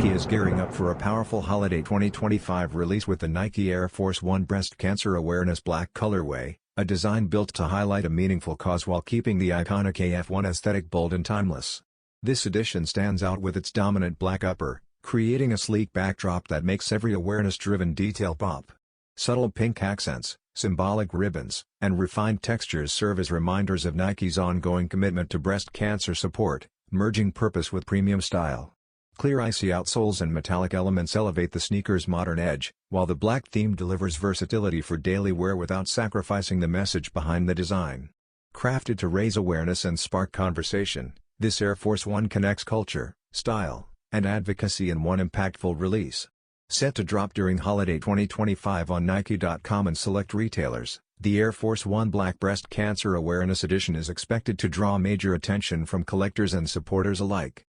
Nike is gearing up for a powerful holiday 2025 release with the Nike Air Force 1 Breast Cancer Awareness Black Colorway, a design built to highlight a meaningful cause while keeping the iconic AF1 aesthetic bold and timeless. This edition stands out with its dominant black upper, creating a sleek backdrop that makes every awareness-driven detail pop. Subtle pink accents, symbolic ribbons, and refined textures serve as reminders of Nike's ongoing commitment to breast cancer support, merging purpose with premium style. Clear icy outsoles and metallic elements elevate the sneaker's modern edge, while the black theme delivers versatility for daily wear without sacrificing the message behind the design. Crafted to raise awareness and spark conversation, this Air Force 1 connects culture, style, and advocacy in one impactful release. Set to drop during holiday 2025 on Nike.com and select retailers, the Air Force 1 Black Breast Cancer Awareness Edition is expected to draw major attention from collectors and supporters alike.